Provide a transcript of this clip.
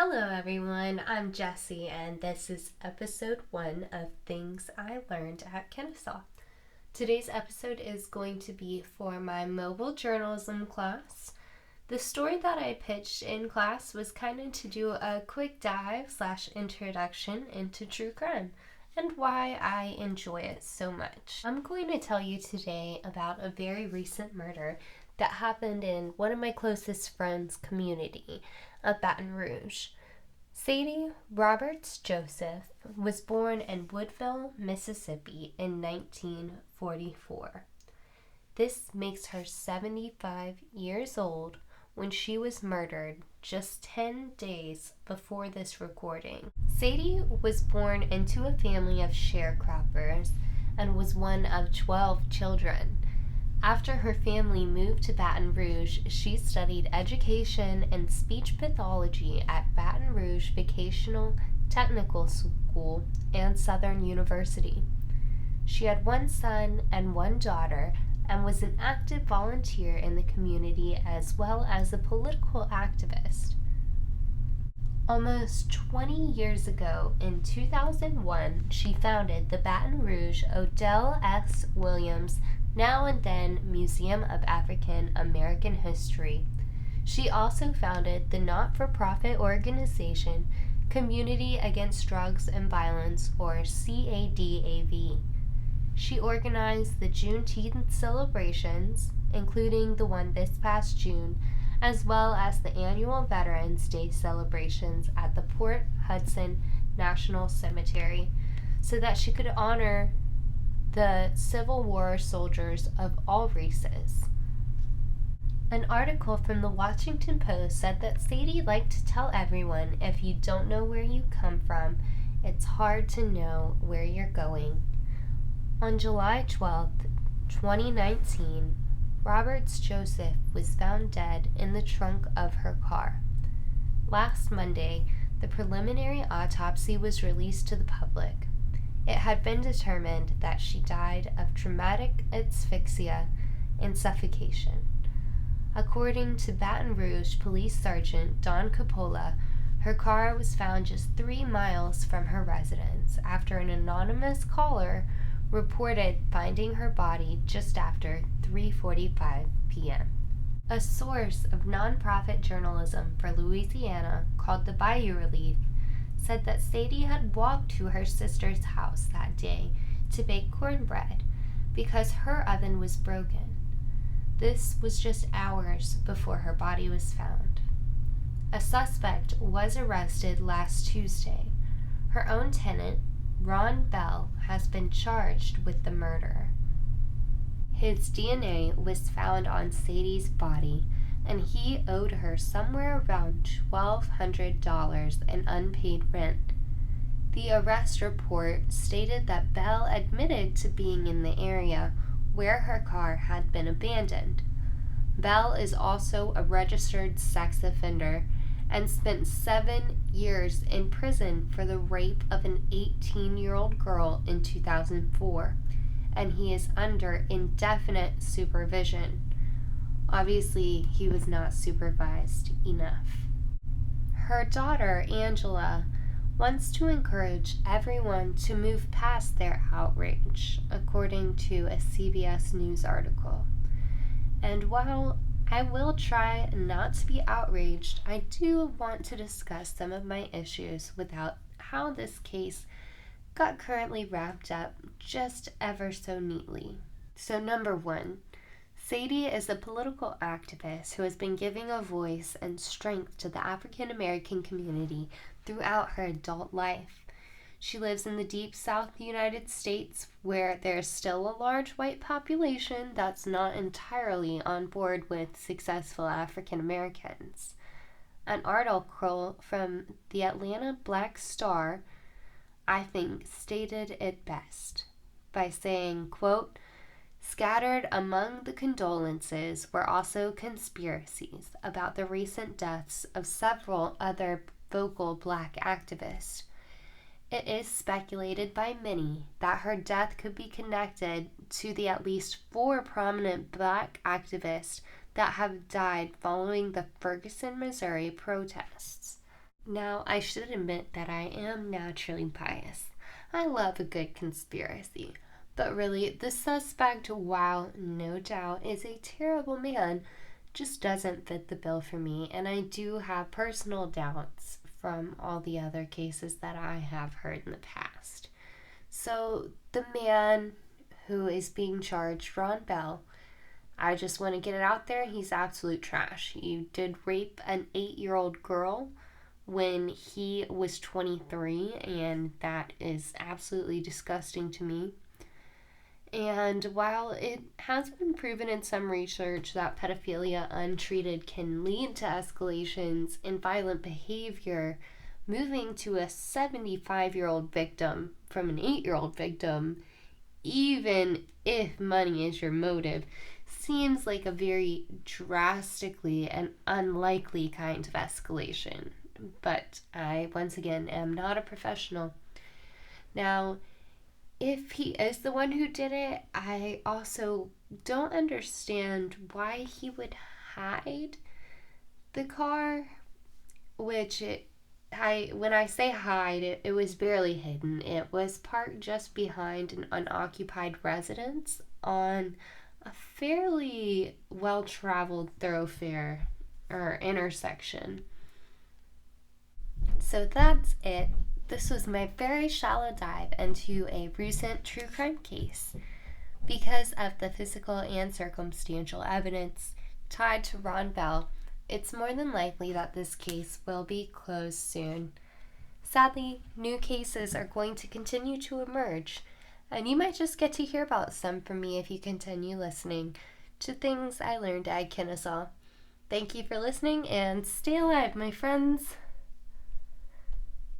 Hello everyone, I'm Jessie and this is episode 1 of Things I Learned at Kennesaw. Today's episode is going to be for my mobile journalism class. The story that I pitched in class was kind of to do a quick dive / introduction into true crime and why I enjoy it so much. I'm going to tell you today about a very recent murder that happened in one of my closest friends' community of Baton Rouge. Sadie Roberts Joseph was born in Woodville, Mississippi in 1944. This makes her 75 years old when she was murdered just 10 days before this recording. Sadie was born into a family of sharecroppers and was one of 12 children. After her family moved to Baton Rouge, she studied education and speech pathology at Baton Rouge Vocational Technical School and Southern University. She had one son and one daughter and was an active volunteer in the community as well as a political activist. Almost 20 years ago, in 2001, she founded the Baton Rouge Odell S. Williams Now and Then Museum of African American History. She also founded the not-for-profit organization Community Against Drugs and Violence, or CADAV. She organized the Juneteenth celebrations, including the one this past June, as well as the annual Veterans Day celebrations at the Port Hudson National Cemetery, so that she could honor the Civil War soldiers of all races. An article from the Washington Post said that Sadie liked to tell everyone, if you don't know where you come from, it's hard to know where you're going. On July 12, 2019, Roberts Joseph was found dead in the trunk of her car. Last Monday, the preliminary autopsy was released to the public. It had been determined that she died of traumatic asphyxia and suffocation. According to Baton Rouge Police Sergeant Don Coppola, her car was found just 3 miles from her residence after an anonymous caller reported finding her body just after 3:45 p.m. A source of nonprofit journalism for Louisiana called the Bayou Relief said that Sadie had walked to her sister's house that day to bake cornbread because her oven was broken. This was just hours before her body was found. A suspect was arrested last Tuesday. Her own tenant, Ron Bell, has been charged with the murder. His DNA was found on Sadie's body, and he owed her somewhere around $1,200 in unpaid rent. The arrest report stated that Bell admitted to being in the area where her car had been abandoned. Bell is also a registered sex offender and spent 7 years in prison for the rape of an 18-year-old girl in 2004, and he is under indefinite supervision. Obviously, he was not supervised enough. Her daughter, Angela, wants to encourage everyone to move past their outrage, according to a CBS News article. And while I will try not to be outraged, I do want to discuss some of my issues without how this case got currently wrapped up just ever so neatly. So number 1, Sadie is a political activist who has been giving a voice and strength to the African American community throughout her adult life. She lives in the deep South United States, where there's still a large white population that's not entirely on board with successful African Americans. An article from the Atlanta Black Star, I think, stated it best by saying, quote, "Scattered among the condolences were also conspiracies about the recent deaths of several other vocal Black activists. It is speculated by many that her death could be connected to the at least 4 prominent Black activists that have died following the Ferguson, Missouri protests. Now, I should admit that I am naturally biased. I love a good conspiracy. But really, the suspect, while no doubt is a terrible man, just doesn't fit the bill for me, and I do have personal doubts from all the other cases that I have heard in the past. So, the man who is being charged, Ron Bell, I just want to get it out there, he's absolute trash. He did rape an 8-year-old girl when he was 23, and that is absolutely disgusting to me. And while it has been proven in some research that pedophilia untreated can lead to escalations in violent behavior, moving to a 75-year-old victim from an 8-year-old victim, even if money is your motive, seems like a very drastically and unlikely kind of escalation. But I, once again, am not a professional. Now, if he is the one who did it, I also don't understand why he would hide the car, which when I say hide, it was barely hidden. It was parked just behind an unoccupied residence on a fairly well-traveled thoroughfare or intersection. So that's it. This was my very shallow dive into a recent true crime case. Because of the physical and circumstantial evidence tied to Ron Bell, it's more than likely that this case will be closed soon. Sadly, new cases are going to continue to emerge, and you might just get to hear about some from me if you continue listening to things I learned at Kennesaw. Thank you for listening, and stay alive, my friends.